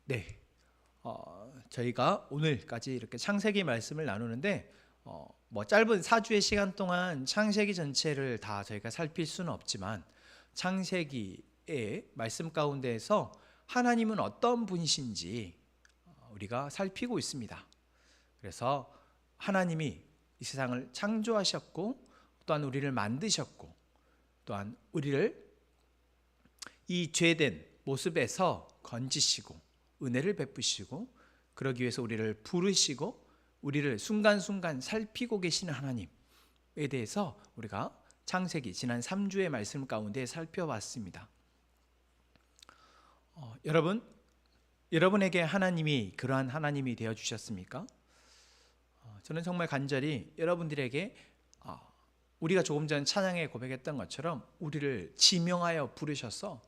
네, 저희가 오늘까지 이렇게 창세기 말씀을 나누는데 뭐 짧은 4주의 시간 동안 창세기 전체를 다 저희가 살필 수는 없지만 창세기의 말씀 가운데에서 하나님은 어떤 분이신지 우리가 살피고 있습니다. 그래서 하나님이 이 세상을 창조하셨고 또한 우리를 만드셨고 또한 우리를 이 죄된 모습에서 건지시고 은혜를 베푸시고 그러기 위해서 우리를 부르시고 우리를 순간순간 살피고 계시는 하나님에 대해서 우리가 창세기 지난 3주의 말씀 가운데 살펴봤습니다. 여러분에게 하나님이 그러한 하나님이 되어주셨습니까? 저는 정말 간절히 여러분들에게 우리가 조금 전 찬양에 고백했던 것처럼 우리를 지명하여 부르셔서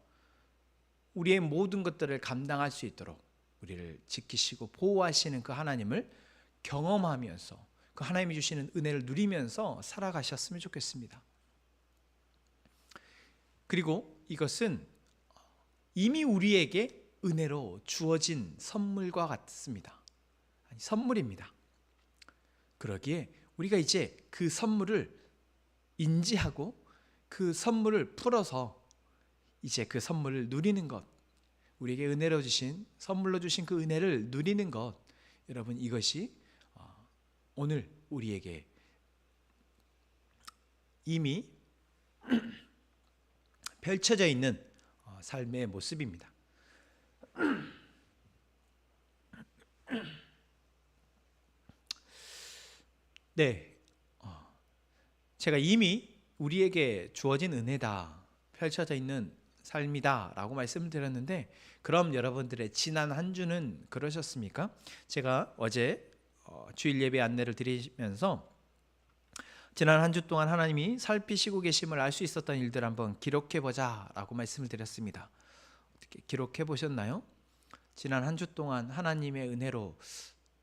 우리의 모든 것들을 감당할 수 있도록 우리를 지키시고 보호하시는 그 하나님을 경험하면서 그 하나님이 주시는 은혜를 누리면서 살아가셨으면 좋겠습니다. 그리고 이것은 이미 우리에게 은혜로 주어진 선물과 같습니다. 아니, 선물입니다. 그러기에 우리가 이제 그 선물을 인지하고 그 선물을 풀어서 이제 그 선물을 누리는 것, 우리에게 은혜로 주신 선물로 주신 그 은혜를 누리는 것, 여러분 이것이 오늘 우리에게 이미 펼쳐져 있는 삶의 모습입니다. 네, 제가 이미 우리에게 주어진 은혜다, 펼쳐져 있는 삶이다 라고 말씀을 드렸는데, 그럼 여러분들의 지난 한 주는 그러셨습니까? 제가 어제 주일 예배 안내를 드리면서 지난 한 주 동안 하나님이 살피시고 계심을 알 수 있었던 일들 한번 기록해보자 라고 말씀을 드렸습니다. 어떻게 기록해 보셨나요? 지난 한 주 동안 하나님의 은혜로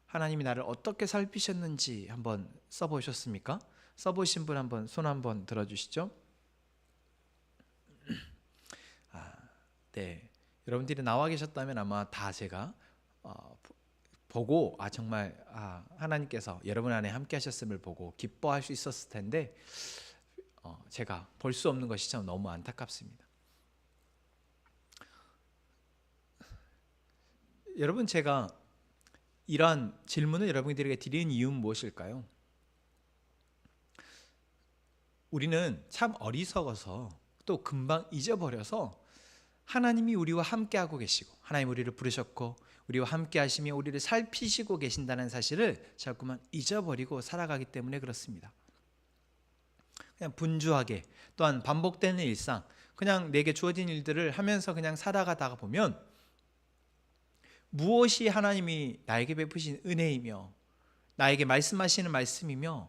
하나님이 나를 어떻게 살피셨는지 한번 써보셨습니까? 써보신 분 한번 손 한번 들어주시죠. 네, 여러분들이 나와 계셨다면 아마 다 제가 보고 정말 하나님께서 여러분 안에 함께 하셨음을 보고 기뻐할 수 있었을 텐데 제가 볼 수 없는 것이 참 너무 안타깝습니다. 여러분, 제가 이러한 질문을 여러분들에게 드리는 이유는 무엇일까요? 우리는 참 어리석어서 또 금방 잊어버려서 하나님이 우리와 함께하고 계시고 하나님 우리를 부르셨고 우리와 함께 하시며 우리를 살피시고 계신다는 사실을 자꾸만 잊어버리고 살아가기 때문에 그렇습니다. 그냥 분주하게 또한 반복되는 일상, 그냥 내게 주어진 일들을 하면서 그냥 살아가다가 보면 무엇이 하나님이 나에게 베푸신 은혜이며 나에게 말씀하시는 말씀이며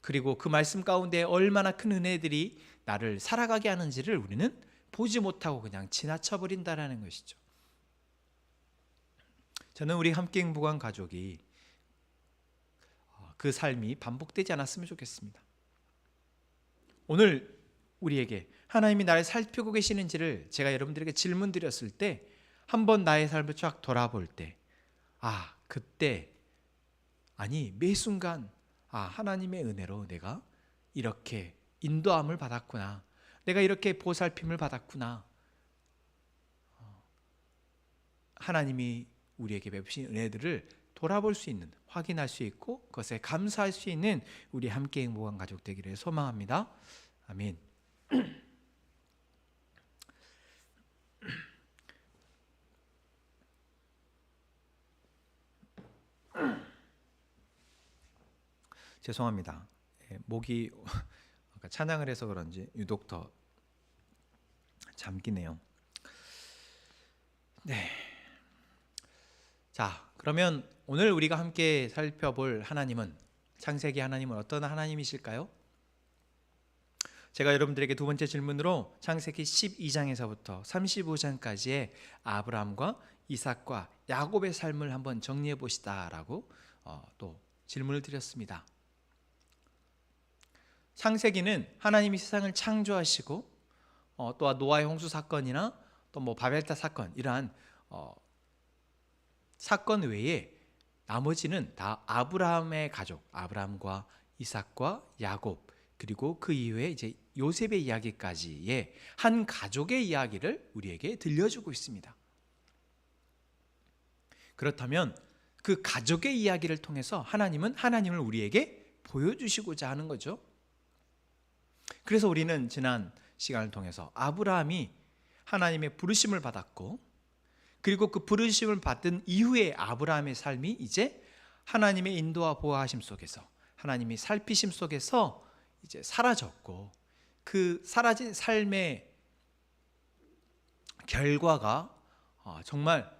그리고 그 말씀 가운데 얼마나 큰 은혜들이 나를 살아가게 하는지를 우리는 보지 못하고 그냥 지나쳐버린다는 것이죠. 저는 우리 함께 행복한 가족이 그 삶이 반복되지 않았으면 좋겠습니다. 오늘 우리에게 하나님이 나를 살피고 계시는지를 제가 여러분들에게 질문 드렸을 때 한번 나의 삶을 쫙 돌아볼 때 그때 매 순간 하나님의 은혜로 내가 이렇게 인도함을 받았구나, 내가 이렇게 보살핌을 받았구나, 하나님이 우리에게 베푸신 은혜들을 돌아볼 수 있는, 확인할 수 있고 그것에 감사할 수 있는 우리 함께 행복한 가족 되기를 소망합니다. 아멘. 죄송합니다. 목이 찬양을 해서 그런지 유독 더 잠기네요. 네. 자, 그러면 오늘 우리가 함께 살펴볼 하나님은, 창세기 하나님은 어떤 하나님이실까요? 제가 여러분들에게 두 번째 질문으로 창세기 12장에서부터 35장까지의 아브라함과 이삭과 야곱의 삶을 한번 정리해 보시다라고 또 질문을 드렸습니다. 창세기는 하나님이 세상을 창조하시고 또한 노아의 홍수 사건이나 또 바벨탑 사건, 이러한 사건 외에 나머지는 다 아브라함의 가족, 아브라함과 이삭과 야곱, 그리고 그 이후에 이제 요셉의 이야기까지의 한 가족의 이야기를 우리에게 들려주고 있습니다. 그렇다면 그 가족의 이야기를 통해서 하나님은 하나님을 우리에게 보여주시고자 하는 거죠. 그래서 우리는 지난 시간을 통해서 아브라함이 하나님의 부르심을 받았고, 그리고 그 부르심을 받은 이후에 아브라함의 삶이 이제 하나님의 인도와 보호하심 속에서, 하나님의 살피심 속에서 이제 사라졌고, 그 사라진 삶의 결과가 정말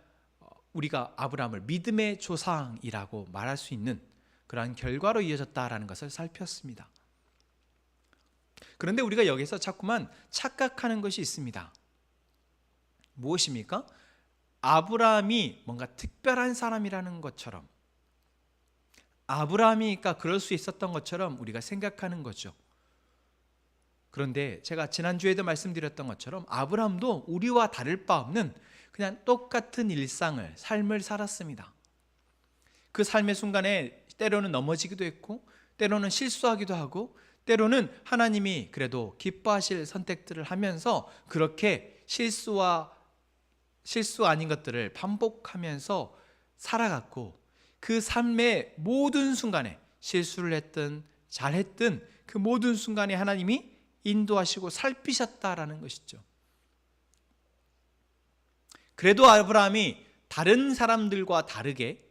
우리가 아브라함을 믿음의 조상이라고 말할 수 있는 그러한 결과로 이어졌다라는 것을 살폈습니다. 그런데 우리가 여기서 자꾸만 착각하는 것이 있습니다. 무엇입니까? 아브라함이 뭔가 특별한 사람이라는 것처럼, 아브라함이니까 그럴 수 있었던 것처럼 우리가 생각하는 거죠. 그런데 제가 지난주에도 말씀드렸던 것처럼 아브라함도 우리와 다를 바 없는 그냥 똑같은 일상을, 삶을 살았습니다. 그 삶의 순간에 때로는 넘어지기도 했고, 때로는 실수하기도 하고, 때로는 하나님이 그래도 기뻐하실 선택들을 하면서 그렇게 실수 아닌 것들을 반복하면서 살아갔고, 그 삶의 모든 순간에 실수를 했든 잘했든 그 모든 순간에 하나님이 인도하시고 살피셨다라는 것이죠. 그래도 아브라함이 다른 사람들과 다르게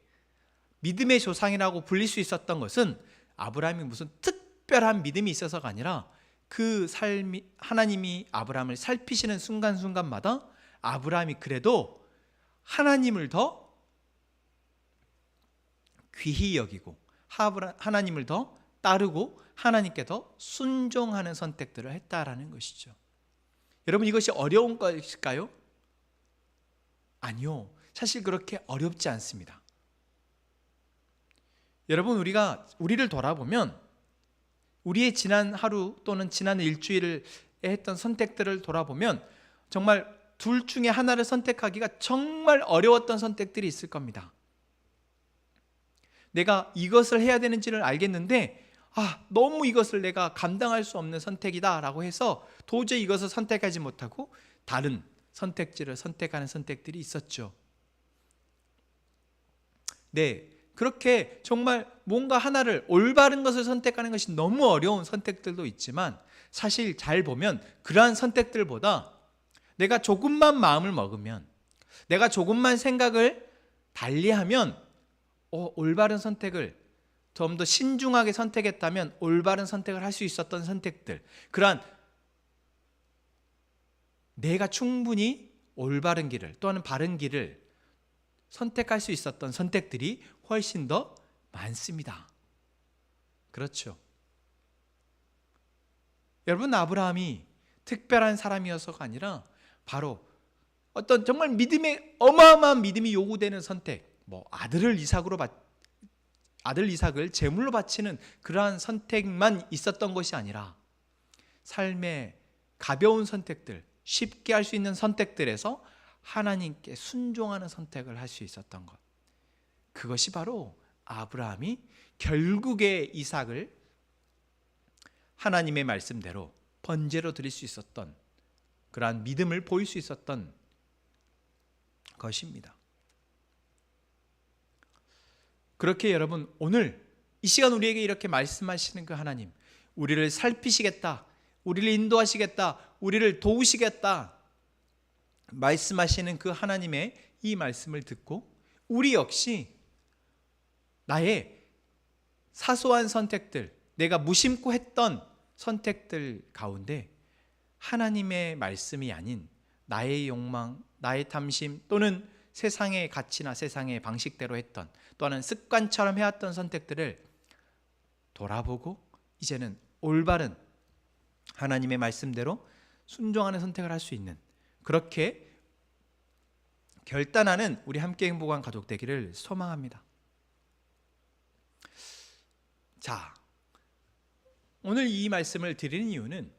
믿음의 조상이라고 불릴 수 있었던 것은 아브라함이 무슨 특별한 믿음이 있어서가 아니라 그 삶이, 하나님이 아브라함을 살피시는 순간순간마다 아브라함이 그래도 하나님을 더 귀히 여기고 하나님을 더 따르고 하나님께 더 순종하는 선택들을 했다라는 것이죠. 여러분, 이것이 어려운 것일까요? 아니요, 사실 그렇게 어렵지 않습니다. 여러분, 우리를 돌아보면 우리의 지난 하루 또는 지난 일주일에 했던 선택들을 돌아보면 정말 둘 중에 하나를 선택하기가 정말 어려웠던 선택들이 있을 겁니다. 내가 이것을 해야 되는지를 알겠는데 너무 이것을 내가 감당할 수 없는 선택이다 라고 해서 도저히 이것을 선택하지 못하고 다른 선택지를 선택하는 선택들이 있었죠. 네, 그렇게 정말 뭔가 하나를, 올바른 것을 선택하는 것이 너무 어려운 선택들도 있지만, 사실 잘 보면 그러한 선택들보다 내가 조금만 마음을 먹으면, 내가 조금만 생각을 달리하면 올바른 선택을 좀 더 신중하게 선택했다면 올바른 선택을 할 수 있었던 선택들, 그러한 내가 충분히 올바른 길을 또는 바른 길을 선택할 수 있었던 선택들이 훨씬 더 많습니다. 그렇죠. 여러분, 아브라함이 특별한 사람이어서가 아니라 바로 어떤 정말 어마어마한 믿음이 요구되는 선택, 아들 이삭을 제물로 바치는 그러한 선택만 있었던 것이 아니라 삶의 가벼운 선택들, 쉽게 할 수 있는 선택들에서 하나님께 순종하는 선택을 할 수 있었던 것, 그것이 바로 아브라함이 결국에 이삭을 하나님의 말씀대로 번제로 드릴 수 있었던 그러한 믿음을 보일 수 있었던 것입니다. 그렇게 여러분, 오늘 이 시간 우리에게 이렇게 말씀하시는 그 하나님, 우리를 살피시겠다, 우리를 인도하시겠다, 우리를 도우시겠다 말씀하시는 그 하나님의 이 말씀을 듣고 우리 역시 나의 사소한 선택들, 내가 무심코 했던 선택들 가운데 하나님의 말씀이 아닌 나의 욕망, 나의 탐심 또는 세상의 가치나 세상의 방식대로 했던, 또는 습관처럼 해왔던 선택들을 돌아보고 이제는 올바른 하나님의 말씀대로 순종하는 선택을 할 수 있는, 그렇게 결단하는 우리 함께 행복한 가족 되기를 소망합니다. 자, 오늘 이 말씀을 드리는 이유는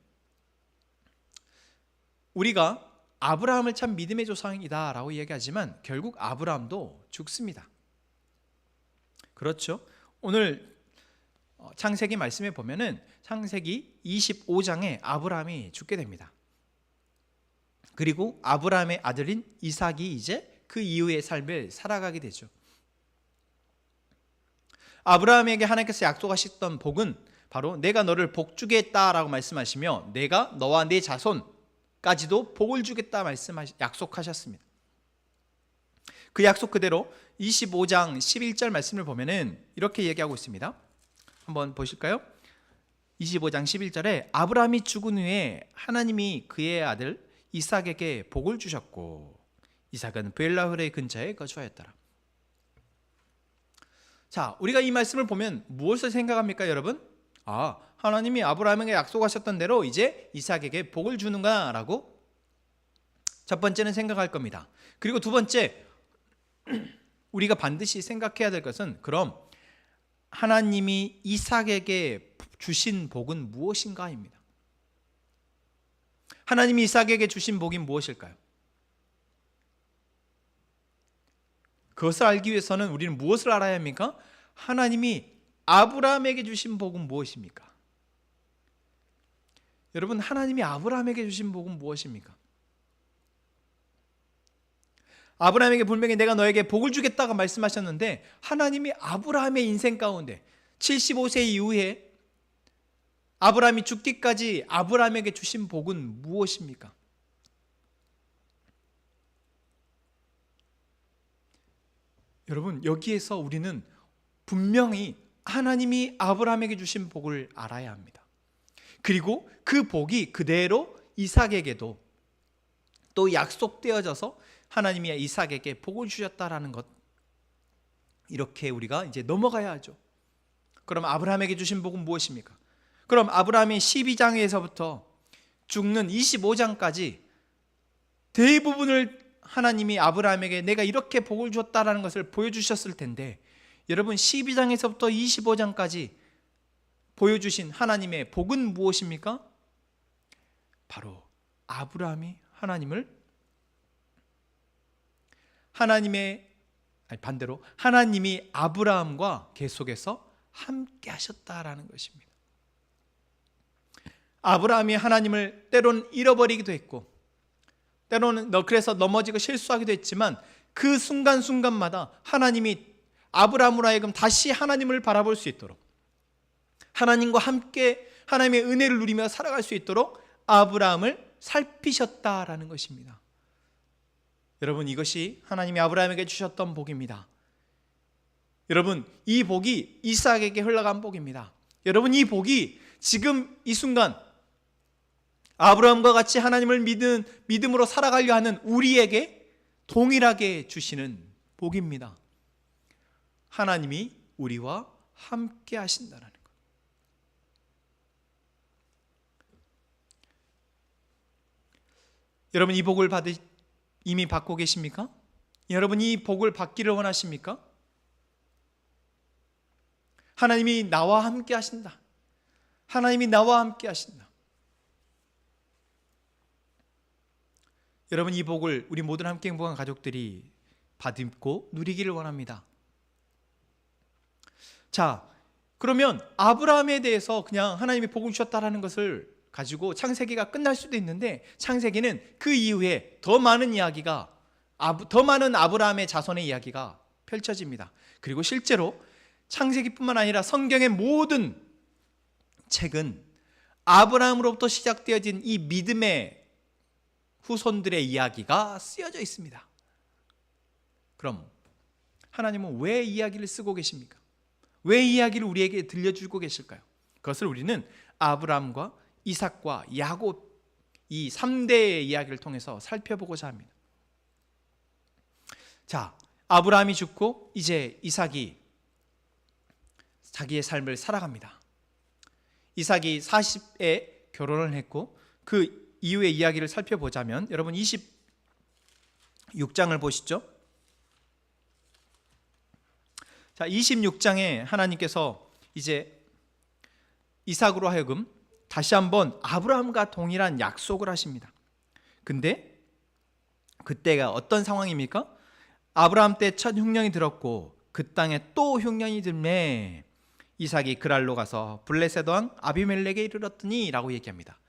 우리가 아브라함을 참 믿음의 조상이다라고 이야기하지만 결국 아브라함도 죽습니다. 그렇죠? 오늘 창세기 말씀에 보면은 창세기 25장에 아브라함이 죽게 됩니다. 그리고 아브라함의 아들인 이삭이 이제 그 이후의 삶을 살아가게 되죠. 아브라함에게 하나님께서 약속하셨던 복은 바로 내가 너를 복주겠다라고 말씀하시며 내가 너와 네 자손까지도 복을 주겠다 약속하셨습니다. 그 약속 그대로 25장 11절 말씀을 보면은 이렇게 얘기하고 있습니다. 한번 보실까요? 25장 11절에 아브라함이 죽은 후에 하나님이 그의 아들 이삭에게 복을 주셨고 이삭은 브엘라흐의 근처에 거주하였더라. 자, 우리가 이 말씀을 보면 무엇을 생각합니까, 여러분? 하나님이 아브라함에게 약속하셨던 대로 이제 이삭에게 복을 주는가라고 첫 번째는 생각할 겁니다. 그리고 두 번째, 우리가 반드시 생각해야 될 것은 그럼 하나님이 이삭에게 주신 복은 무엇인가입니다. 하나님이 이삭에게 주신 복이 무엇일까요? 그것을 알기 위해서는 우리는 무엇을 알아야 합니까? 하나님이 아브라함에게 주신 복은 무엇입니까? 여러분, 하나님이 아브라함에게 주신 복은 무엇입니까? 아브라함에게 분명히 내가 너에게 복을 주겠다고 말씀하셨는데 하나님이 아브라함의 인생 가운데 75세 이후에 아브라함이 죽기까지 아브라함에게 주신 복은 무엇입니까? 여러분, 여기에서 우리는 분명히 하나님이 아브라함에게 주신 복을 알아야 합니다. 그리고 그 복이 그대로 이삭에게도 또 약속되어져서 하나님이 이삭에게 복을 주셨다라는 것, 이렇게 우리가 이제 넘어가야 하죠. 그럼 아브라함에게 주신 복은 무엇입니까? 그럼 아브라함이 12장에서부터 죽는 25장까지 대부분을 하나님이 아브라함에게 내가 이렇게 복을 줬다라는 것을 보여주셨을 텐데, 여러분 12장에서부터 25장까지 보여주신 하나님의 복은 무엇입니까? 바로 아브라함이 하나님이 아브라함과 계속해서 함께 하셨다라는 것입니다. 아브라함이 하나님을 때로는 잃어버리기도 했고 때로는 그래서 넘어지고 실수하기도 했지만 그 순간순간마다 하나님이 아브라함으로 하여금 다시 하나님을 바라볼 수 있도록, 하나님과 함께 하나님의 은혜를 누리며 살아갈 수 있도록 아브라함을 살피셨다라는 것입니다. 여러분, 이것이 하나님이 아브라함에게 주셨던 복입니다. 여러분, 이 복이 이삭에게 흘러간 복입니다. 여러분, 이 복이 지금 이 순간 아브라함과 같이 하나님을 믿음으로 살아가려 하는 우리에게 동일하게 주시는 복입니다. 하나님이 우리와 함께 하신다는 것. 여러분, 이 복을 이미 받고 계십니까? 여러분, 이 복을 받기를 원하십니까? 하나님이 나와 함께 하신다. 하나님이 나와 함께 하신다. 여러분, 이 복을 우리 모든 함께 행복한 가족들이 받고 누리기를 원합니다. 자, 그러면 아브라함에 대해서 그냥 하나님이 복을 주셨다라는 것을 가지고 창세기가 끝날 수도 있는데, 창세기는 그 이후에 더 많은 아브라함의 자손의 이야기가 펼쳐집니다. 그리고 실제로 창세기뿐만 아니라 성경의 모든 책은 아브라함으로부터 시작되어진 이 믿음의 후손들의 이야기가 쓰여져 있습니다. 그럼 하나님은 왜 이야기를 쓰고 계십니까? 왜 이야기를 우리에게 들려주고 계실까요? 그것을 우리는 아브라함과 이삭과 야곱, 이 3대의 이야기를 통해서 살펴보고자 합니다. 자, 아브라함이 죽고 이제 이삭이 자기의 삶을 살아갑니다. 이삭이 40에 결혼을 했고 그 이후의 이야기를 살펴보자면 여러분 26장을 보시죠. 자, 26장에 하나님께서 이제 이삭으로 하여금 다시 한번 아브라함과 동일한 약속을 하십니다. 근데 그때가 어떤 상황입니까? 아브라함 때 첫 흉년이 들었고 그 땅에 또 흉년이 들매 이삭이 그랄로 가서 블레셋 왕 아비멜렉에 이르렀더니 라고 얘기합니다.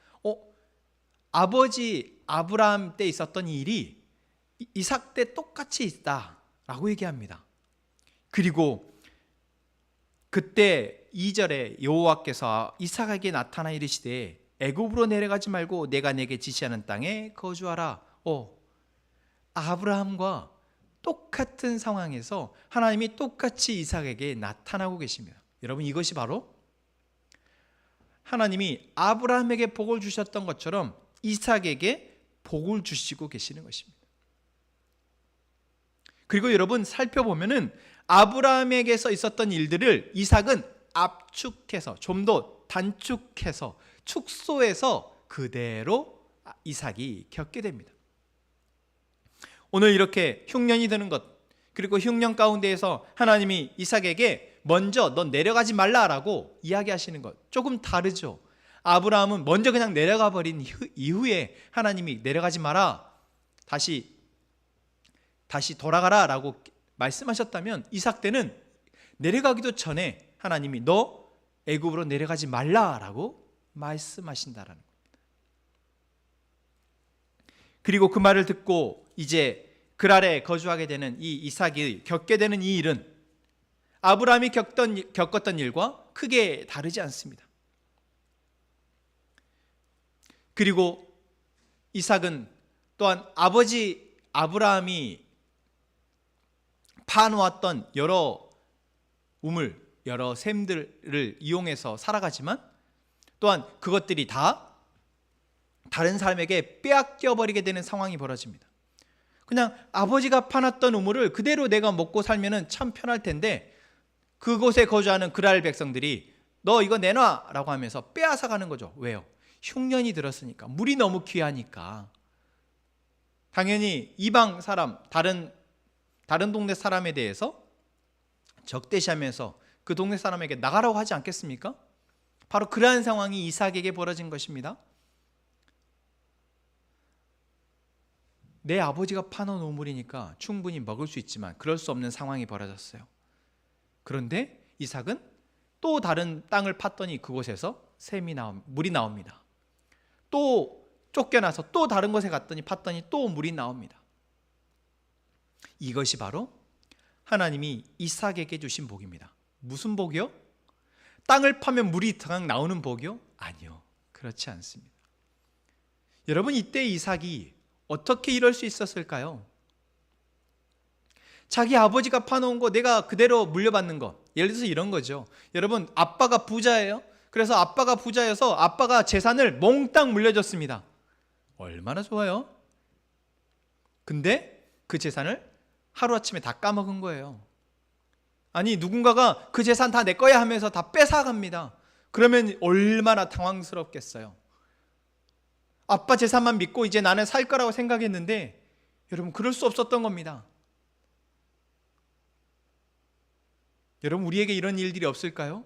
아버지 아브라함 때 있었던 일이 이삭 때 똑같이 있다 라고 얘기합니다. 그리고 그때 2절에 여호와께서 이삭에게 나타나 이르시되 애굽으로 내려가지 말고 내가 내게 지시하는 땅에 거주하라. 아브라함과 똑같은 상황에서 하나님이 똑같이 이삭에게 나타나고 계십니다. 여러분, 이것이 바로 하나님이 아브라함에게 복을 주셨던 것처럼 이삭에게 복을 주시고 계시는 것입니다. 그리고 여러분, 살펴보면은 아브라함에게서 있었던 일들을 이삭은 압축해서, 좀 더 단축해서, 축소해서 그대로 이삭이 겪게 됩니다. 오늘 이렇게 흉년이 드는 것, 그리고 흉년 가운데에서 하나님이 이삭에게 먼저 넌 내려가지 말라라고 이야기하시는 것 조금 다르죠. 아브라함은 먼저 그냥 내려가 버린 이후에 하나님이 내려가지 마라, 다시 돌아가라 라고 말씀하셨다면, 이삭 때는 내려가기도 전에 하나님이 너 애굽으로 내려가지 말라라고 말씀하신다라는 겁니다. 그리고 그 말을 듣고 이제 그랄에 거주하게 되는 이 이삭이 겪게 되는 이 일은 아브라함이 겪었던 일과 크게 다르지 않습니다. 그리고 이삭은 또한 아버지 아브라함이 파놓았던 여러 우물, 여러 샘들을 이용해서 살아가지만 또한 그것들이 다 다른 사람에게 빼앗겨 버리게 되는 상황이 벌어집니다. 그냥 아버지가 파놨던 우물을 그대로 내가 먹고 살면 참 편할 텐데, 그곳에 거주하는 그랄 백성들이 너 이거 내놔 라고 하면서 빼앗아 가는 거죠. 왜요? 흉년이 들었으니까, 물이 너무 귀하니까. 당연히 이방 사람, 다른 동네 사람에 대해서 적대시하면서 그 동네 사람에게 나가라고 하지 않겠습니까? 바로 그러한 상황이 이삭에게 벌어진 것입니다. 내 아버지가 파놓은 우물이니까 충분히 먹을 수 있지만 그럴 수 없는 상황이 벌어졌어요. 그런데 이삭은 또 다른 땅을 팠더니 그곳에서 물이 나옵니다. 또 쫓겨나서 또 다른 곳에 팠더니 또 물이 나옵니다. 이것이 바로 하나님이 이삭에게 주신 복입니다. 무슨 복이요? 땅을 파면 물이 그냥 나오는 복이요? 아니요, 그렇지 않습니다. 여러분, 이때 이삭이 어떻게 이럴 수 있었을까요? 자기 아버지가 파놓은 거 내가 그대로 물려받는 거. 예를 들어서 이런 거죠. 여러분, 아빠가 부자예요. 그래서 아빠가 부자여서 아빠가 재산을 몽땅 물려줬습니다. 얼마나 좋아요? 근데 그 재산을 하루아침에 다 까먹은 거예요. 아니, 누군가가 그 재산 다 내 거야 하면서 다 뺏어갑니다. 그러면 얼마나 당황스럽겠어요. 아빠 재산만 믿고 이제 나는 살 거라고 생각했는데, 여러분, 그럴 수 없었던 겁니다. 여러분, 우리에게 이런 일들이 없을까요?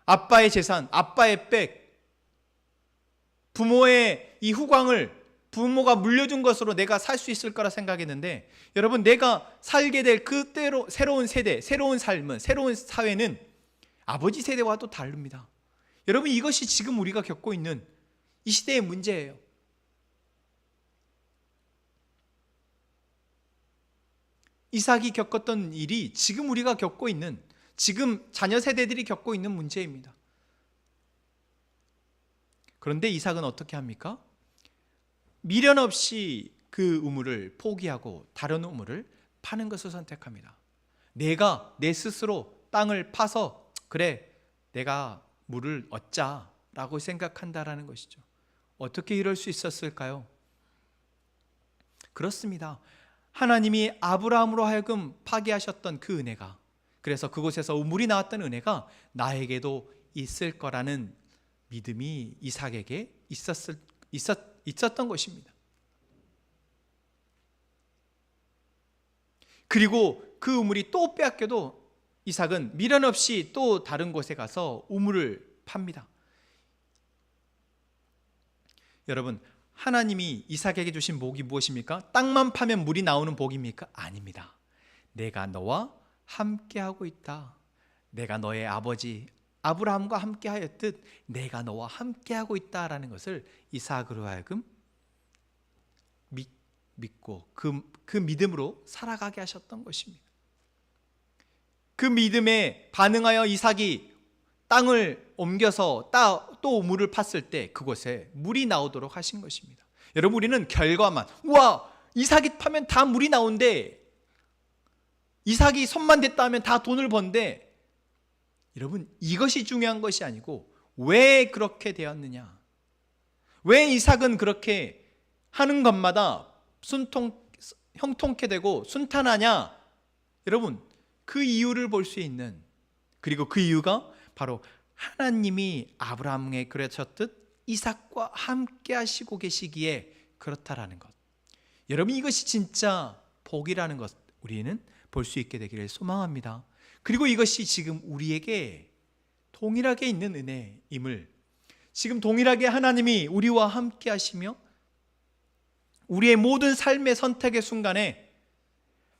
아빠의 재산, 아빠의 백, 부모의 이 후광을 부모가 물려준 것으로 내가 살 수 있을 거라 생각했는데, 여러분, 내가 살게 될 그때로 새로운 세대, 새로운 삶은, 새로운 사회는 아버지 세대와 또 다릅니다. 여러분, 이것이 지금 우리가 겪고 있는 이 시대의 문제예요. 이삭이 겪었던 일이 지금 우리가 겪고 있는, 지금 자녀 세대들이 겪고 있는 문제입니다. 그런데 이삭은 어떻게 합니까? 미련 없이 그 우물을 포기하고 다른 우물을 파는 것을 선택합니다. 내가 내 스스로 땅을 파서 그래, 내가 물을 얻자라고 생각한다라는 것이죠. 어떻게 이럴 수 있었을까요? 그렇습니다. 하나님이 아브라함으로 하여금 파기하셨던 그 은혜가, 그래서 그곳에서 우물이 나왔던 은혜가 나에게도 있을 거라는 믿음이 이삭에게 있었던 것입니다. 그리고 그 우물이 또 빼앗겨도 이삭은 미련 없이 또 다른 곳에 가서 우물을 팝니다. 여러분, 하나님이 이삭에게 주신 복이 무엇입니까? 땅만 파면 물이 나오는 복입니까? 아닙니다. 내가 너와 함께하고 있다. 내가 너의 아버지 아브라함과 함께하였듯 내가 너와 함께하고 있다라는 것을 이삭으로 하여금 믿고 그 믿음으로 살아가게 하셨던 것입니다. 그 믿음에 반응하여 이삭이 땅을 옮겨서 또 우물을 팠을 때 그곳에 물이 나오도록 하신 것입니다. 여러분, 우리는 결과만, 우와, 이삭이 파면 다 물이 나온대, 이삭이 손만 댔다 하면 다 돈을 번대. 여러분, 이것이 중요한 것이 아니고 왜 그렇게 되었느냐, 왜 이삭은 그렇게 하는 것마다 형통케 되고 순탄하냐. 여러분, 그 이유를 볼 수 있는, 그리고 그 이유가 바로 하나님이 아브라함에게 그러셨듯 이삭과 함께 하시고 계시기에 그렇다라는 것. 여러분, 이것이 진짜 복이라는 것 우리는 볼 수 있게 되기를 소망합니다. 그리고 이것이 지금 우리에게 동일하게 있는 은혜임을, 지금 동일하게 하나님이 우리와 함께 하시며 우리의 모든 삶의 선택의 순간에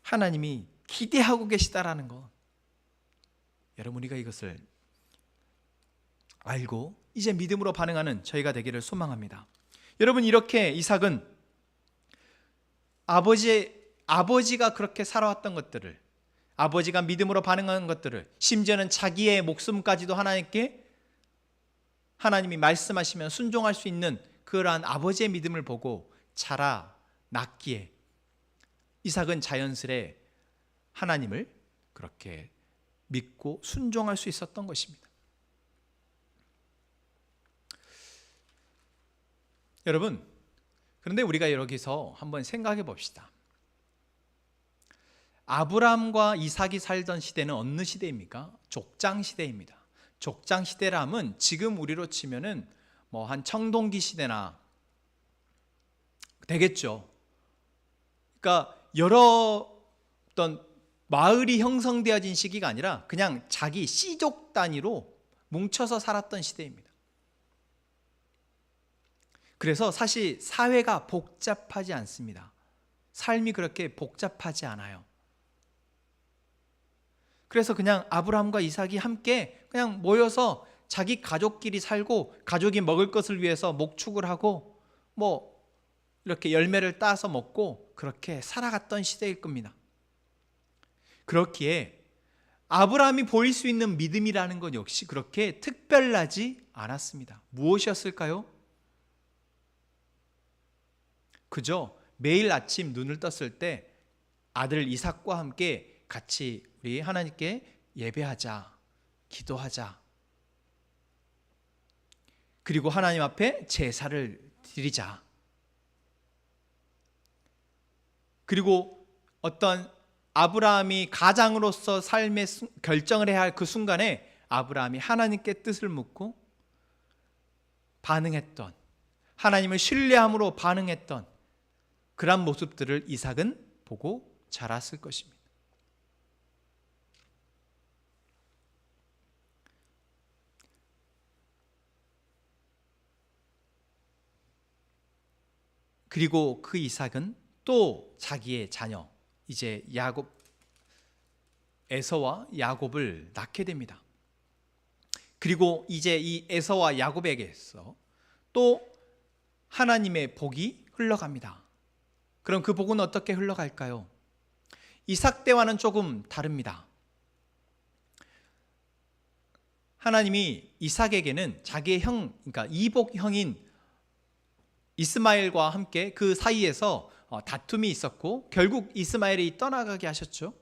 하나님이 기대하고 계시다라는 것, 여러분, 우리가 이것을 알고 이제 믿음으로 반응하는 저희가 되기를 소망합니다. 여러분, 이렇게 이삭은 아버지가 그렇게 살아왔던 것들을, 아버지가 믿음으로 반응하는 것들을, 심지어는 자기의 목숨까지도 하나님이 말씀하시면 순종할 수 있는 그러한 아버지의 믿음을 보고 자라났기에 이삭은 자연스레 하나님을 그렇게 믿고 순종할 수 있었던 것입니다. 여러분, 그런데 우리가 여기서 한번 생각해 봅시다. 아브라함과 이삭이 살던 시대는 어느 시대입니까? 족장 시대입니다. 족장 시대라면 지금 우리로 치면은 뭐 한 청동기 시대나 되겠죠. 그러니까 여러 어떤 마을이 형성되어진 시기가 아니라 그냥 자기 씨족 단위로 뭉쳐서 살았던 시대입니다. 그래서 사실 사회가 복잡하지 않습니다. 삶이 그렇게 복잡하지 않아요. 그래서 그냥 아브라함과 이삭이 함께 그냥 모여서 자기 가족끼리 살고, 가족이 먹을 것을 위해서 목축을 하고 뭐 이렇게 열매를 따서 먹고 그렇게 살아갔던 시대일 겁니다. 그렇기에 아브라함이 보일 수 있는 믿음이라는 것 역시 그렇게 특별하지 않았습니다. 무엇이었을까요? 그저 매일 아침 눈을 떴을 때 아들 이삭과 함께 같이 우리 하나님께 예배하자, 기도하자, 그리고 하나님 앞에 제사를 드리자, 그리고 어떤 아브라함이 가장으로서 삶의 결정을 해야 할 그 순간에 아브라함이 하나님께 뜻을 묻고 반응했던, 하나님을 신뢰함으로 반응했던 그런 모습들을 이삭은 보고 자랐을 것입니다. 그리고 그 이삭은 또 자기의 자녀, 이제 에서와 야곱을 낳게 됩니다. 그리고 이제 이 에서와 야곱에게서 또 하나님의 복이 흘러갑니다. 그럼 그 복은 어떻게 흘러갈까요? 이삭 때와는 조금 다릅니다. 하나님이 이삭에게는 자기의 그러니까 이복 형인 이스마엘과 함께 그 사이에서 다툼이 있었고 결국 이스마엘이 떠나가게 하셨죠.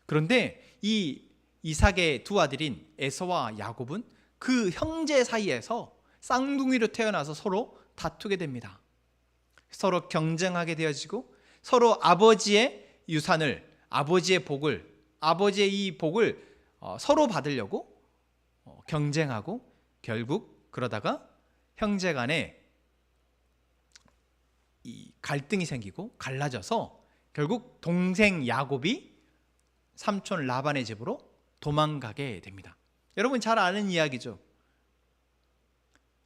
그런데 이 이삭의 두 아들인 에서와 야곱은 그 형제 사이에서 쌍둥이로 태어나서 서로 다투게 됩니다. 서로 경쟁하게 되어지고 서로 아버지의 유산을, 아버지의 이 복을 서로 받으려고 경쟁하고 결국 그러다가 형제 간에 이 갈등이 생기고 갈라져서 결국 동생 야곱이 삼촌 라반의 집으로 도망가게 됩니다. 여러분 잘 아는 이야기죠.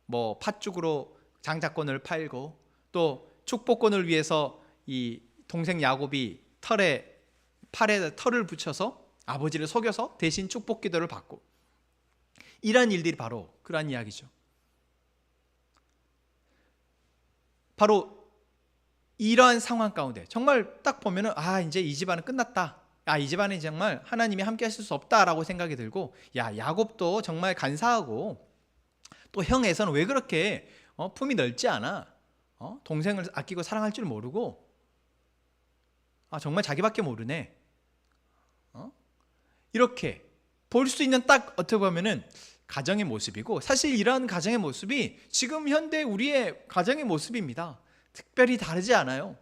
뭐 팥죽으로 장자권을 팔고 또 축복권을 위해서 이 동생 야곱이 팔에 털을 붙여서 아버지를 속여서 대신 축복 기도를 받고, 이러한 일들이 바로 그러한 이야기죠. 바로 이러한 상황 가운데 정말 딱 보면은 이제 이 집안은 끝났다. 이 집안은 정말 하나님이 함께 하실 수 없다라고 생각이 들고, 야곱도 정말 간사하고 또 형 에서는 왜 그렇게 품이 넓지 않아? 동생을 아끼고 사랑할 줄 모르고 정말 자기밖에 모르네. 이렇게 볼 수 있는 딱 어떻게 보면은 가정의 모습이고, 사실 이러한 가정의 모습이 지금 현대 우리의 가정의 모습입니다. 특별히 다르지 않아요.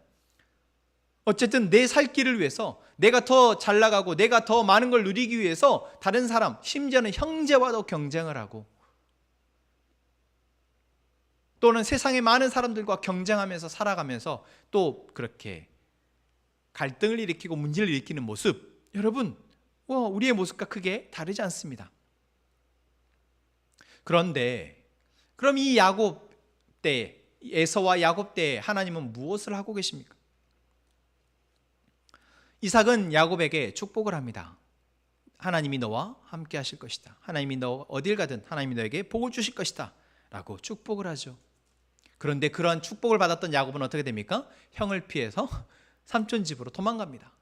어쨌든 내 살 길을 위해서, 내가 더 잘 나가고 내가 더 많은 걸 누리기 위해서 다른 사람, 심지어는 형제와도 경쟁을 하고, 또는 세상의 많은 사람들과 경쟁하면서 살아가면서 또 그렇게 갈등을 일으키고 문제를 일으키는 모습, 여러분 우리의 모습과 크게 다르지 않습니다. 그런데 그럼 이 야곱 때, 에서와 야곱 때 하나님은 무엇을 하고 계십니까? 이삭은 야곱에게 축복을 합니다. 하나님이 너와 함께 하실 것이다. 하나님이 너 어딜 가든 하나님이 너에게 복을 주실 것이다 라고 축복을 하죠. 그런데 그러한 축복을 받았던 야곱은 어떻게 됩니까? 형을 피해서 삼촌 집으로 도망갑니다.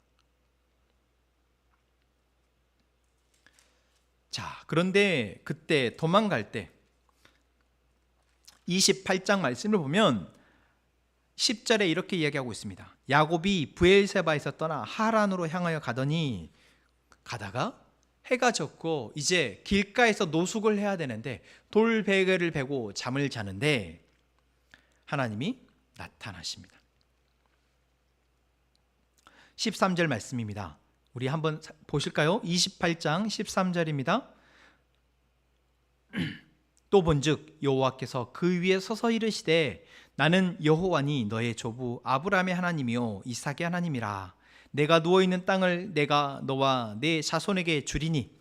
자, 그런데 그때 도망갈 때 28장 말씀을 보면 10절에 이렇게 이야기하고 있습니다. 야곱이 브엘세바에서 떠나 하란으로 향하여 가더니, 가다가 해가 졌고 이제 길가에서 노숙을 해야 되는데 돌베개를 베고 잠을 자는데 하나님이 나타나십니다. 13절 말씀입니다. 우리 한번 보실까요? 28장 13절입니다. 또 본즉 여호와께서 그 위에 서서 이르시되 나는 여호와니 너의 조부 아브라함의 하나님이요 이삭의 하나님이라. 내가 누워있는 땅을 내가 너와 내 자손에게 주리니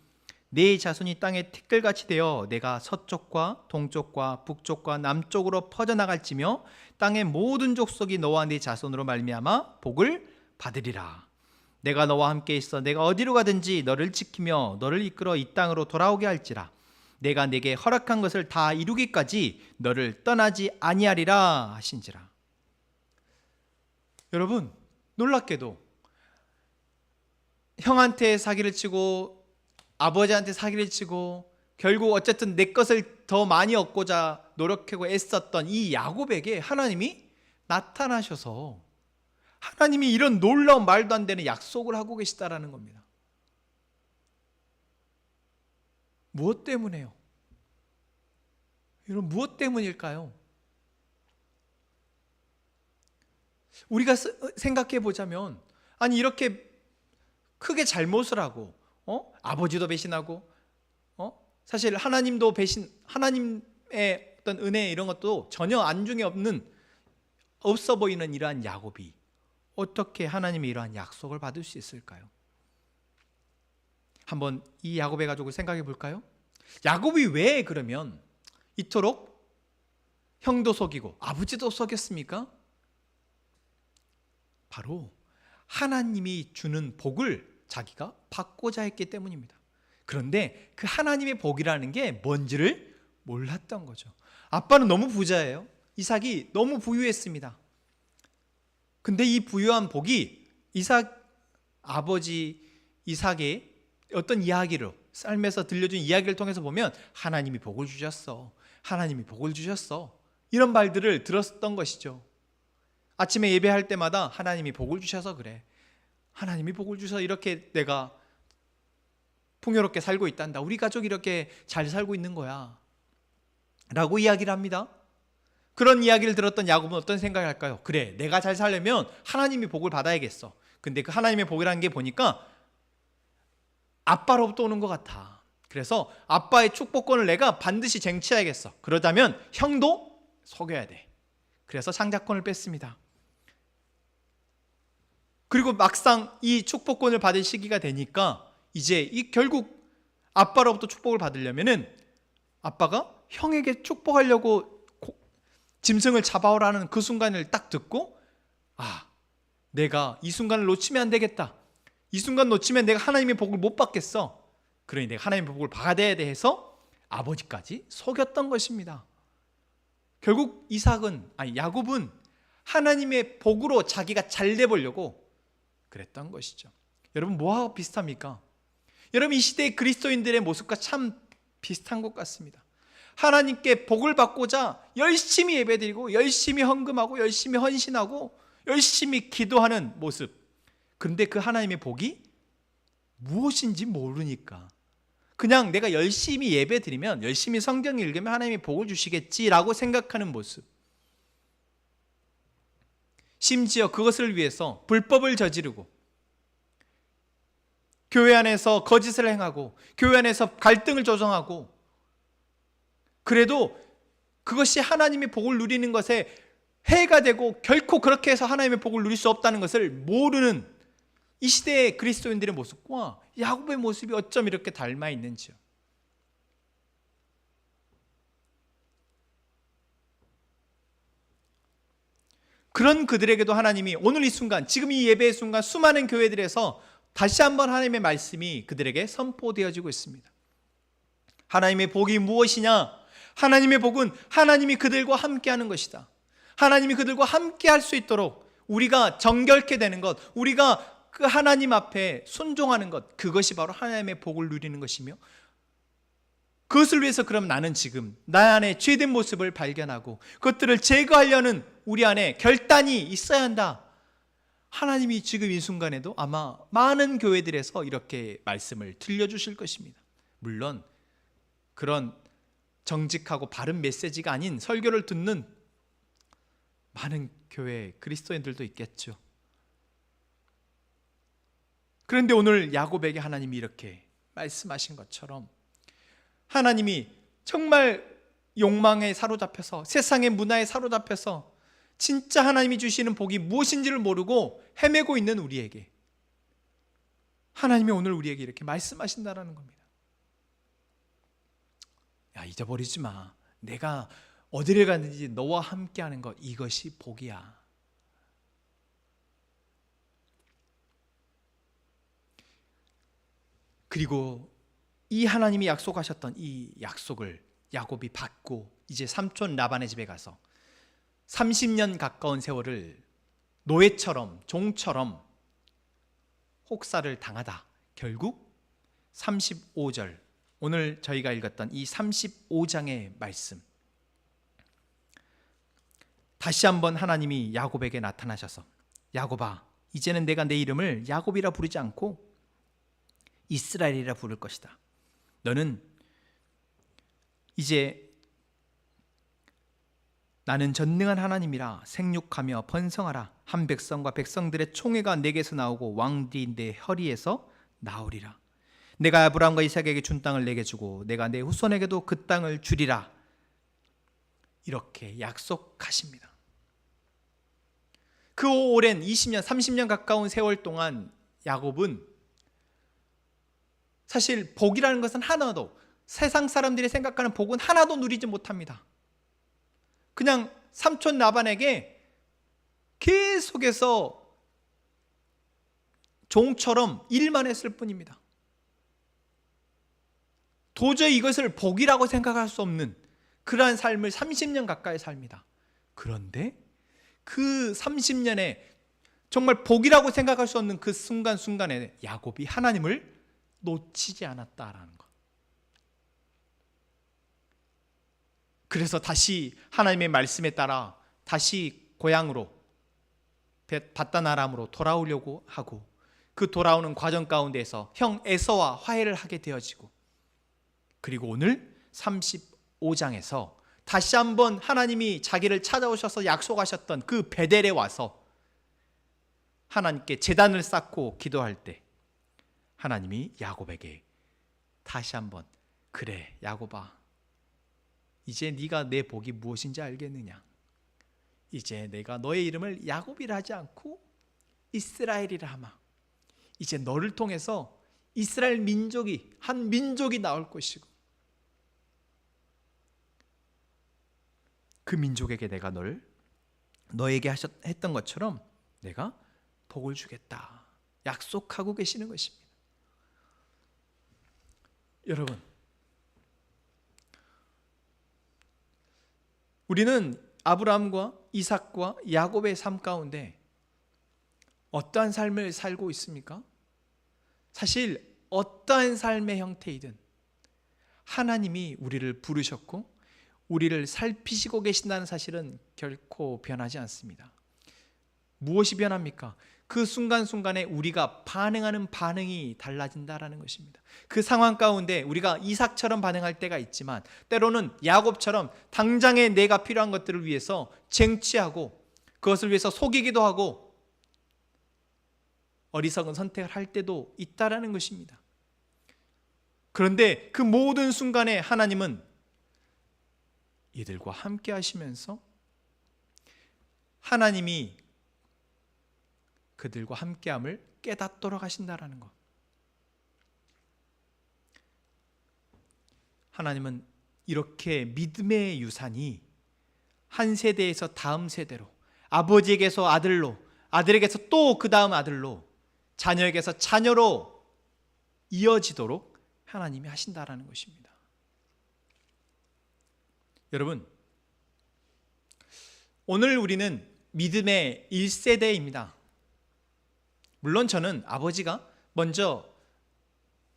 내 자손이 땅의 티끌같이 되어 내가 서쪽과 동쪽과 북쪽과 남쪽으로 퍼져나갈지며 땅의 모든 족속이 너와 네 자손으로 말미암아 복을 받으리라. 내가 너와 함께 있어 내가 어디로 가든지 너를 지키며 너를 이끌어 이 땅으로 돌아오게 할지라. 내가 네게 허락한 것을 다 이루기까지 너를 떠나지 아니하리라 하신지라. 여러분, 놀랍게도 형한테 사기를 치고 아버지한테 사기를 치고 결국 어쨌든 내 것을 더 많이 얻고자 노력하고 애썼던 이 야곱에게 하나님이 나타나셔서 하나님이 이런 놀라운 말도 안 되는 약속을 하고 계시다라는 겁니다. 무엇 때문에요? 여러분, 무엇 때문일까요? 우리가 생각해 보자면, 아니 이렇게 크게 잘못을 하고 아버지도 배신하고 사실 하나님도 하나님의 어떤 은혜 이런 것도 전혀 안중에 없어 보이는 이러한 야곱이 어떻게 하나님의 이러한 약속을 받을 수 있을까요? 한번 이 야곱의 가족을 생각해 볼까요? 야곱이 왜 그러면 이토록 형도 속이고 아버지도 속였습니까? 바로 하나님이 주는 복을 자기가 받고자 했기 때문입니다. 그런데 그 하나님의 복이라는 게 뭔지를 몰랐던 거죠. 아빠는 너무 부자예요. 이삭이 너무 부유했습니다. 근데 이 부유한 복이 아버지 이삭의 어떤 이야기로 삶에서 들려준 이야기를 통해서 보면 하나님이 복을 주셨어. 하나님이 복을 주셨어. 이런 말들을 들었던 것이죠. 아침에 예배할 때마다 하나님이 복을 주셔서 그래. 하나님이 복을 주셔서 이렇게 내가 풍요롭게 살고 있단다. 우리 가족이 이렇게 잘 살고 있는 거야 라고 이야기를 합니다. 그런 이야기를 들었던 야곱은 어떤 생각을 할까요? 그래, 내가 잘 살려면 하나님이 복을 받아야겠어. 근데 그 하나님의 복이라는 게 보니까 아빠로부터 오는 것 같아. 그래서 아빠의 축복권을 내가 반드시 쟁취해야겠어. 그러자면 형도 속여야 돼. 그래서 장자권을 뺐습니다. 그리고 막상 이 축복권을 받을 시기가 되니까 이제 결국 아빠로부터 축복을 받으려면은 아빠가 형에게 축복하려고 짐승을 잡아오라는 그 순간을 딱 듣고, 내가 이 순간을 놓치면 안 되겠다. 이 순간 놓치면 내가 하나님의 복을 못 받겠어. 그러니 내가 하나님의 복을 받아야 돼 해서 아버지까지 속였던 것입니다. 결국 야곱은 하나님의 복으로 자기가 잘 돼보려고 그랬던 것이죠. 여러분, 뭐와 비슷합니까? 여러분, 이 시대의 그리스도인들의 모습과 참 비슷한 것 같습니다. 하나님께 복을 받고자 열심히 예배드리고 열심히 헌금하고 열심히 헌신하고 열심히 기도하는 모습. 그런데 그 하나님의 복이 무엇인지 모르니까 그냥 내가 열심히 예배드리면, 열심히 성경 읽으면 하나님이 복을 주시겠지라고 생각하는 모습. 심지어 그것을 위해서 불법을 저지르고 교회 안에서 거짓을 행하고 교회 안에서 갈등을 조성하고, 그래도 그것이 하나님의 복을 누리는 것에 해가 되고 결코 그렇게 해서 하나님의 복을 누릴 수 없다는 것을 모르는 이 시대의 그리스도인들의 모습과 야곱의 모습이 어쩜 이렇게 닮아 있는지요. 그런 그들에게도 하나님이 오늘 이 순간, 지금 이 예배의 순간 수많은 교회들에서 다시 한번 하나님의 말씀이 그들에게 선포되어지고 있습니다. 하나님의 복이 무엇이냐? 하나님의 복은 하나님이 그들과 함께하는 것이다. 하나님이 그들과 함께할 수 있도록 우리가 정결케 되는 것, 우리가 그 하나님 앞에 순종하는 것, 그것이 바로 하나님의 복을 누리는 것이며, 그것을 위해서 그럼 나는 지금 나 안에 죄된 모습을 발견하고 그것들을 제거하려는 우리 안에 결단이 있어야 한다. 하나님이 지금 이 순간에도 아마 많은 교회들에서 이렇게 말씀을 들려주실 것입니다. 물론 그런 정직하고 바른 메시지가 아닌 설교를 듣는 많은 교회 그리스도인들도 있겠죠. 그런데 오늘 야곱에게 하나님이 이렇게 말씀하신 것처럼 하나님이 정말 욕망에 사로잡혀서, 세상의 문화에 사로잡혀서 진짜 하나님이 주시는 복이 무엇인지를 모르고 헤매고 있는 우리에게 하나님이 오늘 우리에게 이렇게 말씀하신다라는 겁니다. 야, 잊어버리지 마. 내가 어디를 가든지 너와 함께하는 것, 이것이 복이야. 그리고 이 하나님이 약속하셨던 이 약속을 야곱이 받고 이제 삼촌 라반의 집에 가서 30년 가까운 세월을 노예처럼, 종처럼 혹사를 당하다 결국 35절, 오늘 저희가 읽었던 이 35장의 말씀, 다시 한번 하나님이 야곱에게 나타나셔서 야곱아, 이제는 내가 내 이름을 야곱이라 부르지 않고 이스라엘이라 부를 것이다. 너는 이제 나는 전능한 하나님이라 생육하며 번성하라. 한 백성과 백성들의 총회가 내게서 나오고 왕들이 내 혈의에서 나오리라. 내가 아브라함과 이삭에게 준 땅을 내게 주고 내가 내 후손에게도 그 땅을 주리라. 이렇게 약속하십니다. 그 오랜 20년, 30년 가까운 세월 동안 야곱은 사실 복이라는 것은 하나도, 세상 사람들이 생각하는 복은 하나도 누리지 못합니다. 그냥 삼촌 라반에게 계속해서 종처럼 일만 했을 뿐입니다. 도저히 이것을 복이라고 생각할 수 없는 그러한 삶을 30년 가까이 삽니다. 그런데 그 30년에 정말 복이라고 생각할 수 없는 그 순간순간에 야곱이 하나님을 놓치지 않았다라는 것. 그래서 다시 하나님의 말씀에 따라 다시 고향으로, 밧단 아람으로 돌아오려고 하고, 그 돌아오는 과정 가운데서 형 에서와 화해를 하게 되어지고, 그리고 오늘 35장에서 다시 한번 하나님이 자기를 찾아오셔서 약속하셨던 그 베델에 와서 하나님께 제단을 쌓고 기도할 때 하나님이 야곱에게 다시 한번, 그래 야곱아, 이제 네가 내 복이 무엇인지 알겠느냐? 이제 내가 너의 이름을 야곱이라 하지 않고 이스라엘이라 하마. 이제 너를 통해서 이스라엘 민족이, 한 민족이 나올 것이고, 그 민족에게 내가 너에게 했던 것처럼 내가 복을 주겠다 약속하고 계시는 것입니다. 여러분, 우리는 아브라함과 이삭과 야곱의 삶 가운데 어떠한 삶을 살고 있습니까? 사실 어떠한 삶의 형태이든 하나님이 우리를 부르셨고 우리를 살피시고 계신다는 사실은 결코 변하지 않습니다. 무엇이 변합니까? 그 순간순간에 우리가 반응하는 반응이 달라진다라는 것입니다. 그 상황 가운데 우리가 이삭처럼 반응할 때가 있지만 때로는 야곱처럼 당장에 내가 필요한 것들을 위해서 쟁취하고 그것을 위해서 속이기도 하고 어리석은 선택을 할 때도 있다라는 것입니다. 그런데 그 모든 순간에 하나님은 이들과 함께 하시면서 하나님이 그들과 함께함을 깨닫도록 하신다라는 것. 하나님은 이렇게 믿음의 유산이 한 세대에서 다음 세대로, 아버지에게서 아들로, 아들에게서 또 그 다음 아들로, 자녀에게서 자녀로 이어지도록 하나님이 하신다라는 것입니다. 여러분, 오늘 우리는 믿음의 1세대입니다. 물론 저는 아버지가 먼저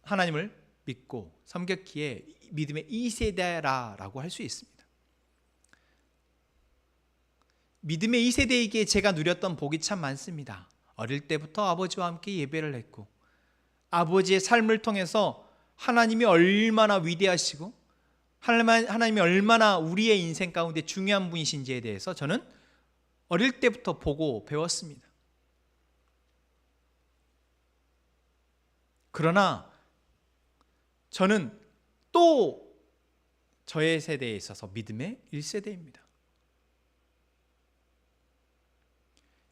하나님을 믿고 섬겼기에 믿음의 2세대라고 할 수 있습니다. 믿음의 2세대이기에 제가 누렸던 복이 참 많습니다. 어릴 때부터 아버지와 함께 예배를 했고 아버지의 삶을 통해서 하나님이 얼마나 위대하시고 하나님이 얼마나 우리의 인생 가운데 중요한 분이신지에 대해서 저는 어릴 때부터 보고 배웠습니다. 그러나 저는 또 저의 세대에 있어서 믿음의 1세대입니다.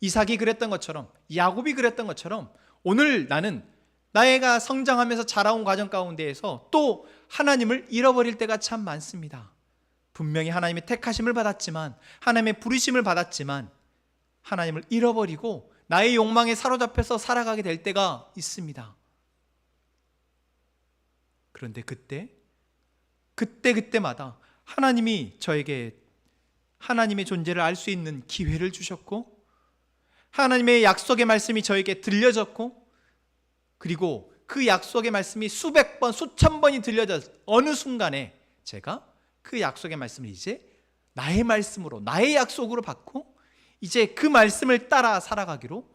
이삭이 그랬던 것처럼 야곱이 그랬던 것처럼 오늘 나는 나이가 성장하면서 자라온 과정 가운데에서 또 하나님을 잃어버릴 때가 참 많습니다. 분명히 하나님의 택하심을 받았지만 하나님의 부르심을 받았지만 하나님을 잃어버리고 나의 욕망에 사로잡혀서 살아가게 될 때가 있습니다. 그런데 그때마다 하나님이 저에게 하나님의 존재를 알 수 있는 기회를 주셨고 하나님의 약속의 말씀이 저에게 들려졌고 그리고 그 약속의 말씀이 수백 번, 수천 번이 들려져 어느 순간에 제가 그 약속의 말씀을 이제 나의 말씀으로, 나의 약속으로 받고 이제 그 말씀을 따라 살아가기로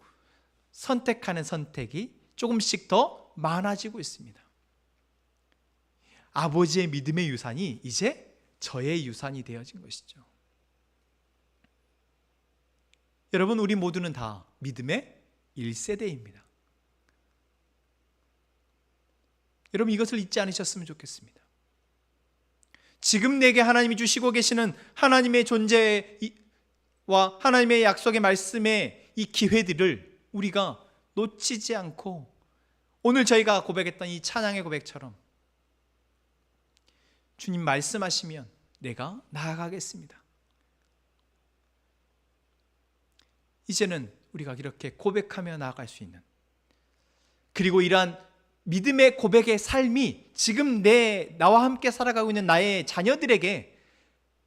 선택하는 선택이 조금씩 더 많아지고 있습니다. 아버지의 믿음의 유산이 이제 저의 유산이 되어진 것이죠. 여러분, 우리 모두는 다 믿음의 1세대입니다. 여러분, 이것을 잊지 않으셨으면 좋겠습니다. 지금 내게 하나님이 주시고 계시는 하나님의 존재와 하나님의 약속의 말씀의 이 기회들을 우리가 놓치지 않고 오늘 저희가 고백했던 이 찬양의 고백처럼 주님 말씀하시면 내가 나아가겠습니다. 이제는 우리가 이렇게 고백하며 나아갈 수 있는, 그리고 이러한 믿음의 고백의 삶이 지금 나와 함께 살아가고 있는 나의 자녀들에게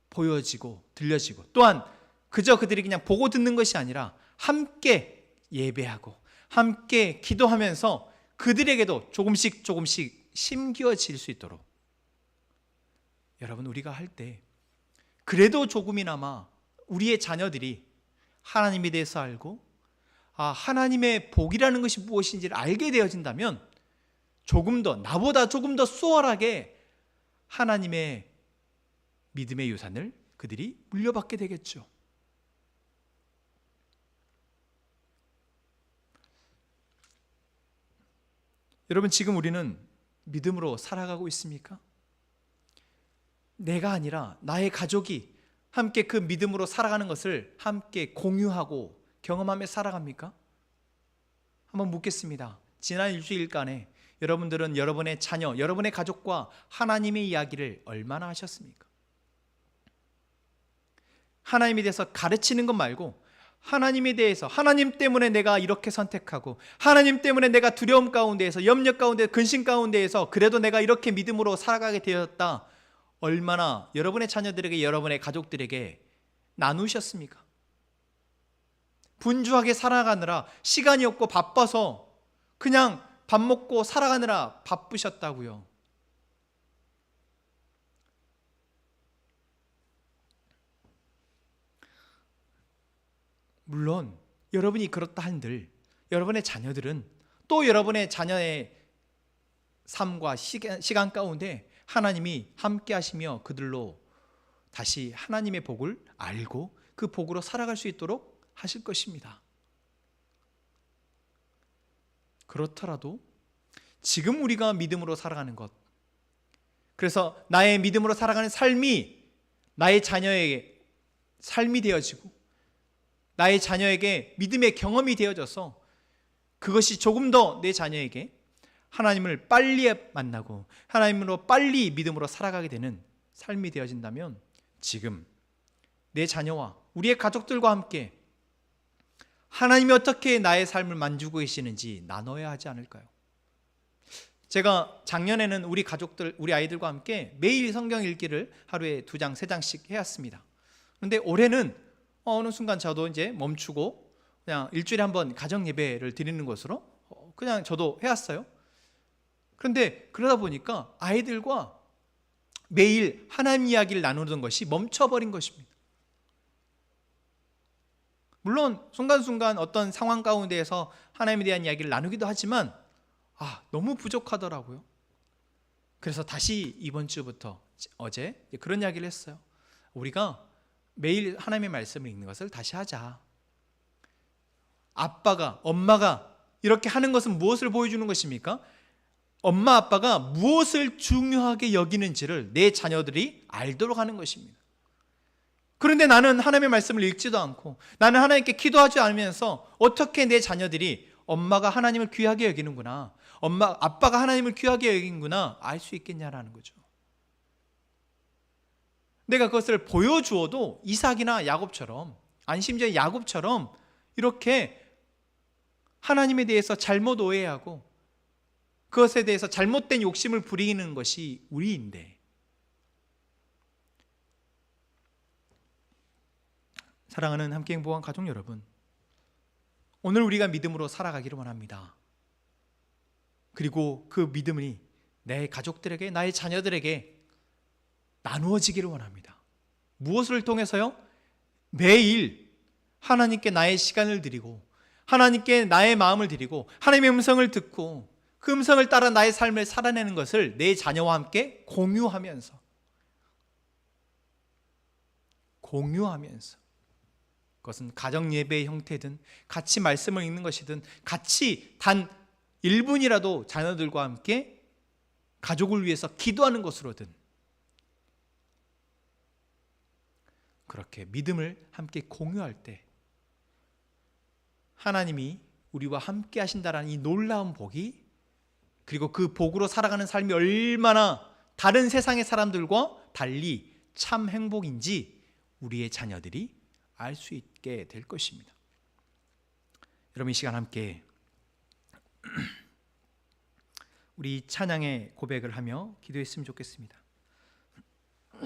보여지고 들려지고, 또한 그저 그들이 그냥 보고 듣는 것이 아니라 함께 예배하고 함께 기도하면서 그들에게도 조금씩 심겨질 수 있도록, 여러분, 우리가 할 때 그래도 조금이나마 우리의 자녀들이 하나님에 대해서 알고 하나님의 복이라는 것이 무엇인지를 알게 되어진다면 나보다 조금 더 수월하게 하나님의 믿음의 유산을 그들이 물려받게 되겠죠. 여러분, 지금 우리는 믿음으로 살아가고 있습니까? 내가 아니라 나의 가족이 함께 그 믿음으로 살아가는 것을 함께 공유하고 경험하며 살아갑니까? 한번 묻겠습니다. 지난 일주일간에 여러분들은 여러분의 자녀, 여러분의 가족과 하나님의 이야기를 얼마나 하셨습니까? 하나님에 대해서 가르치는 것 말고 하나님에 대해서, 하나님 때문에 내가 이렇게 선택하고 하나님 때문에 내가 두려움 가운데에서, 염려 가운데, 근심 가운데에서 그래도 내가 이렇게 믿음으로 살아가게 되었다, 얼마나 여러분의 자녀들에게, 여러분의 가족들에게 나누셨습니까? 분주하게 살아가느라 시간이 없고 바빠서 그냥 밥 먹고 살아가느라 바쁘셨다고요. 물론 여러분이 그렇다 한들 여러분의 자녀들은 또 여러분의 자녀의 삶과 시간 가운데 하나님이 함께 하시며 그들로 다시 하나님의 복을 알고 그 복으로 살아갈 수 있도록 하실 것입니다. 그렇더라도 지금 우리가 믿음으로 살아가는 것, 그래서 나의 믿음으로 살아가는 삶이 나의 자녀에게 삶이 되어지고 나의 자녀에게 믿음의 경험이 되어져서 그것이 조금 더 내 자녀에게 하나님을 빨리 만나고 하나님으로 빨리 믿음으로 살아가게 되는 삶이 되어진다면 지금 내 자녀와 우리의 가족들과 함께 하나님이 어떻게 나의 삶을 만지고 계시는지 나눠야 하지 않을까요? 제가 작년에는 우리 가족들, 우리 아이들과 함께 매일 성경 읽기를 하루에 2장, 3장씩 해왔습니다. 그런데 올해는 어느 순간 저도 이제 멈추고 그냥 일주일에 한 번 가정 예배를 드리는 것으로 그냥 저도 해왔어요. 그런데 그러다 보니까 아이들과 매일 하나님 이야기를 나누던 것이 멈춰버린 것입니다. 물론 순간순간 어떤 상황 가운데에서 하나님에 대한 이야기를 나누기도 하지만 너무 부족하더라고요. 그래서 다시 이번 주부터 어제 그런 이야기를 했어요. 우리가 매일 하나님의 말씀을 읽는 것을 다시 하자. 아빠가, 엄마가 이렇게 하는 것은 무엇을 보여주는 것입니까? 엄마, 아빠가 무엇을 중요하게 여기는지를 내 자녀들이 알도록 하는 것입니다. 그런데 나는 하나님의 말씀을 읽지도 않고 나는 하나님께 기도하지 않으면서 어떻게 내 자녀들이 엄마가 하나님을 귀하게 여기는구나, 아빠가 하나님을 귀하게 여기는구나 알 수 있겠냐라는 거죠. 내가 그것을 보여주어도 이삭이나 야곱처럼, 심지어 야곱처럼 이렇게 하나님에 대해서 잘못 오해하고 그것에 대해서 잘못된 욕심을 부리는 것이 우리인데, 사랑하는 함께 행복한 가족 여러분, 오늘 우리가 믿음으로 살아가기를 원합니다. 그리고 그 믿음이 내 가족들에게, 나의 자녀들에게 나누어지기를 원합니다. 무엇을 통해서요? 매일 하나님께 나의 시간을 드리고 하나님께 나의 마음을 드리고 하나님의 음성을 듣고 그 음성을 따라 나의 삶을 살아내는 것을 내 자녀와 함께 공유하면서 그것은 가정 예배의 형태든 같이 말씀을 읽는 것이든 같이 단 1분이라도 자녀들과 함께 가족을 위해서 기도하는 것으로든 그렇게 믿음을 함께 공유할 때 하나님이 우리와 함께 하신다라는 이 놀라운 복이, 그리고 그 복으로 살아가는 삶이 얼마나 다른 세상의 사람들과 달리 참 행복인지 우리의 자녀들이 알 수 있게 될 것입니다. 여러분, 이 시간 함께 우리 찬양의 고백을 하며 기도했으면 좋겠습니다.